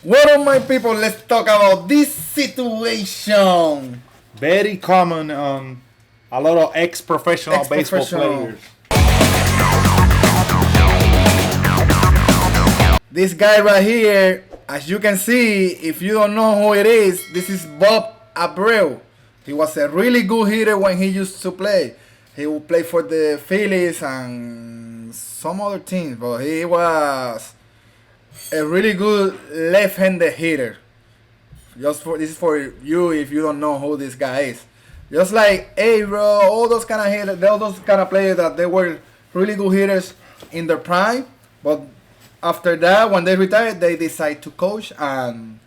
What up, my people? Let's talk about this situation. Very common on a lot of ex-professional baseball Ex-professional. players. This guy right here, as you can see, if you don't know who it is, this is Bob Abreu. He was a really good hitter when he used to play. He would play for the Phillies and some other teams, but he was a really good left-handed hitter. Just for this is for you if you don't know who this guy is. Just like, hey bro, all those kind of hitters, all those kind of players that they were really good hitters in their prime, but after that, when they retire, they decide to coach and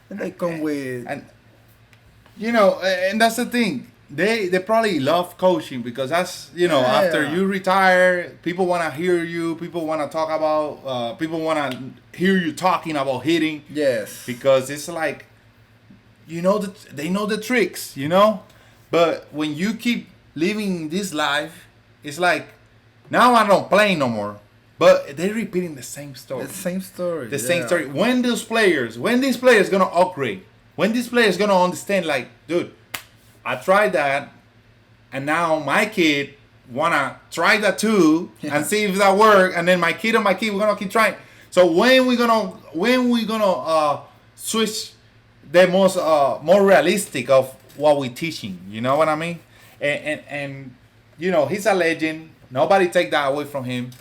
they come with And and that's the thing. They probably love coaching because that's after Yeah. you retire, people want to hear you. People want to talk about. People want to hear you talking about hitting yes, because it's like, they know the tricks, But when you keep living this life, it's like now I don't play no more. But they're repeating the same story. the same story. The same story. When these players gonna upgrade? When these players gonna understand? Like, dude, I tried that, and now my kid wanna try that too, and see if that work. And then my kid we're gonna keep trying. So when we gonna switch the most more realistic of what we teaching? You know what I mean? And he's a legend. Nobody take that away from him.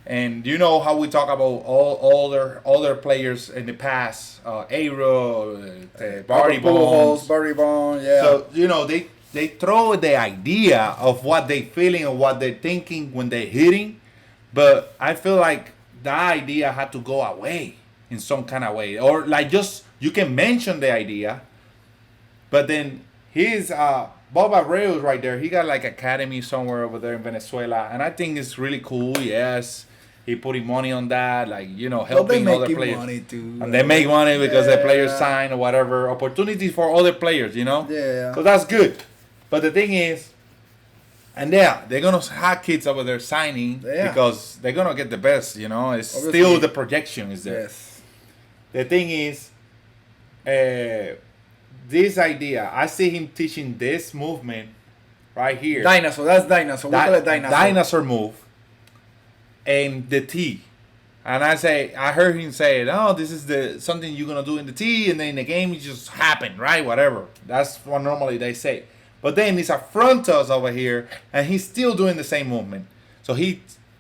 And you know how we talk about all their other players in the past, Aero, Barry Bonds. Barry Bonds, yeah. So they throw the idea of what they feeling or what they're thinking when they're hitting, but I feel like that idea had to go away in some kind of way, or like just you can mention the idea, but then he's Boba R right there. He got like academy somewhere over there in Venezuela, and I think it's really cool. Yes, he putting money on that, like But they helping other making players, money too. and they make money because the players Yeah. sign or whatever. Opportunities for other players, Yeah. So that's good. But the thing is, and yeah, they're gonna have kids over there signing Yeah. because they're gonna get the best. It's Obviously. still the projection is there. Yes. The thing is, this idea, I see him teaching this movement right here. Dinosaur. That's dinosaur. We call it dinosaur. Dinosaur move. And the T. And I heard him say, "Oh, this is the something you're gonna do in the T, and then in the game it just happened, right? Whatever." That's what normally they say. But then it's a front toss over here, and he's still doing the same movement. So he's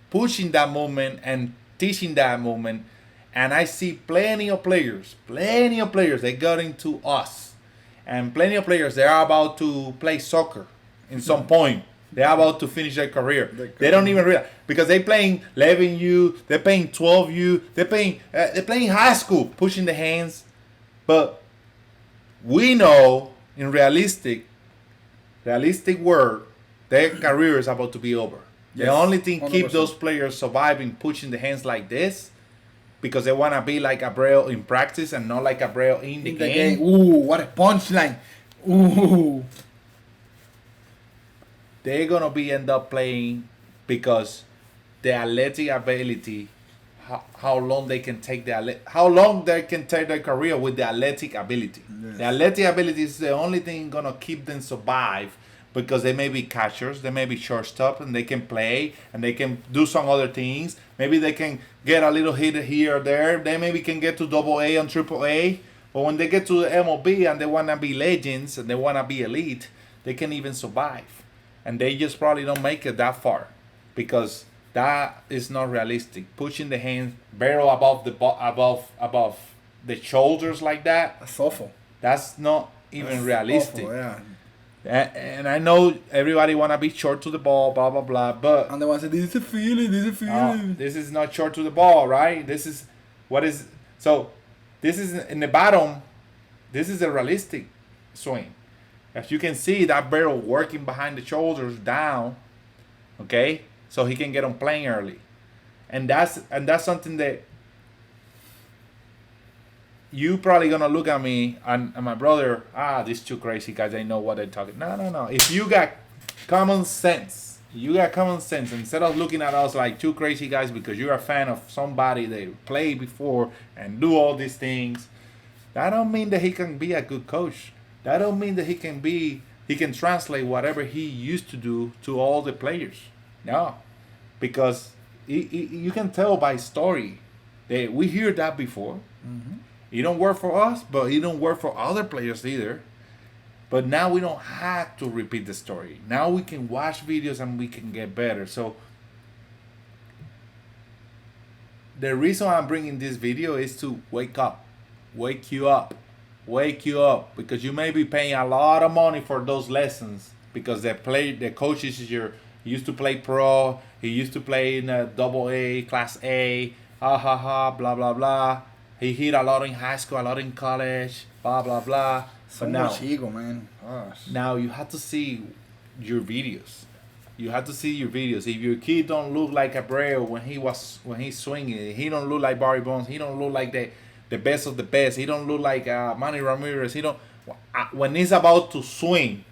pushing that movement and teaching that movement. And I see plenty of players, they got into us. And plenty of players, they are about to play soccer in some point. They're about to finish their career. They don't even realize because they're playing 11U, they're playing 12U, they're playing high school, pushing the hands. But we know in realistic world, their career is about to be over. The Yes, only thing keep 100%. those players surviving, pushing the hands like this, because they wanna be like Abreu in practice and not like Abreu in the In the game. game. Ooh, what a punchline. Ooh. They're gonna be end up playing because the athletic ability, how long they can take how long they can take their career with the athletic ability. Yes. The athletic ability is the only thing gonna keep them survive because they may be catchers, they may be shortstop, and they can play and they can do some other things. Maybe they can get a little hit here or there. They maybe can get to double A and triple A. But when they get to the MLB and they wanna be legends and they wanna be elite, they can even survive. And they just probably don't make it that far because that is not realistic. Pushing the hands barrel above above the shoulders like that, That's awful. that's not even That's realistic. awful, yeah. And I know everybody wanna be short to the ball, blah blah blah, but And they want to say, this is a feeling, this is a feeling. this is not short to the ball, right? This is what is so. This is in the bottom. This is a realistic swing. As you can see, that barrel working behind the shoulders down, okay, so he can get on playing early, and that's something that you probably gonna look at me and my brother. These two crazy guys, they know what they're talking. No. If you got common sense, You got common sense. Instead of looking at us like two crazy guys because you're a fan of somebody that played before and do all these things, that don't mean that he can be a good coach. That don't mean that he can translate whatever he used to do to all the players. No, because you can tell by story that we hear that before. It don't work for us, but it don't work for other players either. But now we don't have to repeat the story. Now we can watch videos and we can get better. So the reason I'm bringing this video is to wake you up, because you may be paying a lot of money for those lessons because the coach is he used to play pro, he used to play in a double A, class A, blah blah blah. He hit a lot in high school, a lot in college, blah blah blah. So But much ego, man. Gosh. now you have to see your videos. You have to see your videos. If your kid don't look like Abreu when he's swinging, he don't look like Barry Bonds. He don't look like the best of the best. He don't look like Manny Ramirez. He don't. When he's about to swing,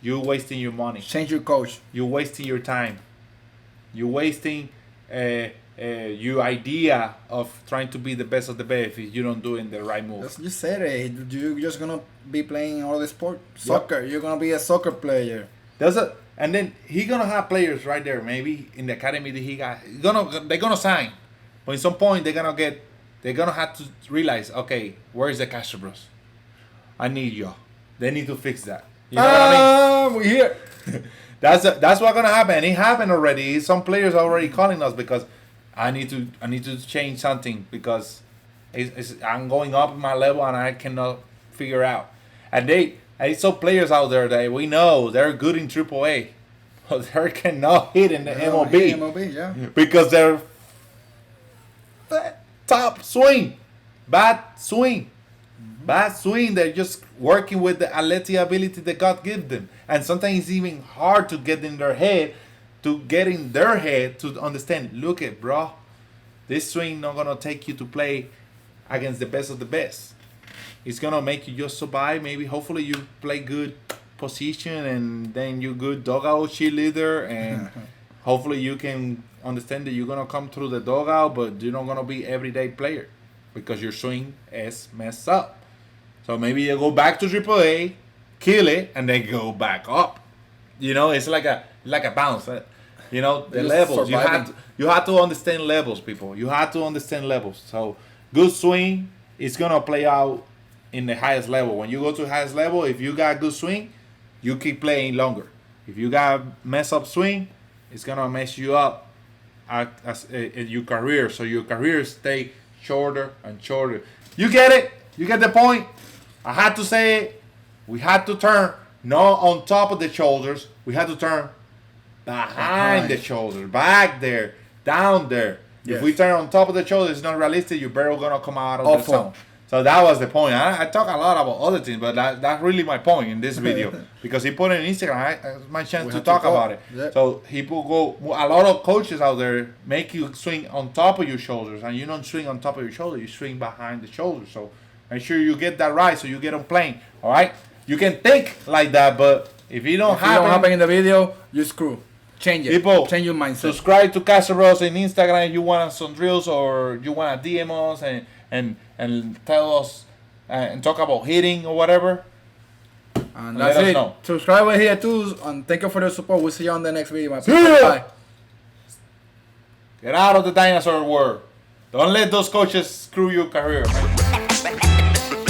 you're wasting your money. Change your coach. You're wasting your time. You're wasting your idea of trying to be the best of the best if you don't do it in the right move. You said it. You're just gonna be playing all the sport, soccer. You're gonna be a soccer player. And then he gonna have players right there, maybe in the academy that he got. They're gonna sign, but at some point they're gonna have to realize, okay, where is the Castro Bros? I need y'all. They need to fix that. You know what I mean? We're here. That's what's gonna happen. It happened already. Some players are already calling us because I need to change something because I'm going up my level and I cannot figure out. And I saw players out there that we know they're good in AAA, but they cannot hit in the MLB. MLB, yeah. Because they're top swing, bad swing. Bad swing. They're just working with the athletic ability that God gives them, and sometimes it's even hard to get in their head, to understand. Look at bro, this swing not gonna take you to play against the best of the best. It's gonna make you just survive. Maybe, hopefully, you play good position, and then you good dugout cheerleader, and hopefully you can understand that you're gonna come through the dugout, but you're not gonna be everyday player because your swing is messed up. So maybe you go back to AAA, kill it, and then go back up. You know, it's like a bounce. You know, the levels. You have to understand levels, people. You have to understand levels. So good swing is gonna play out in the highest level. When you go to the highest level, if you got good swing, you keep playing longer. If you got mess up swing, it's gonna mess you up in your career. So your career stay shorter and shorter. You get it? You get the point? I had to say it. We had to turn not on top of the shoulders. We had to turn behind the shoulders, back there, down there. Yes. If we turn on top of the shoulders, it's not realistic. You're barely gonna come out of the zone. So that was the point. I talk a lot about other things, but that's really my point in this video because he put it on Instagram. It's my chance to talk about it. Yep. So a lot of coaches out there make you swing on top of your shoulders, and you don't swing on top of your shoulder. You swing behind the shoulder. So make sure you get that right, so you get on plane. All right. You can think like that, but if you don't have in the video, you screw. Change it. People, change your mindset. Subscribe to Casaros on Instagram if you want some drills or you want to DM us and tell us and talk about hitting or whatever. And that's it. Know. Subscribe here too, and thank you for the support. We'll see you on the next video, my people. Bye. Get out of the dinosaur world. Don't let those coaches screw your career, man.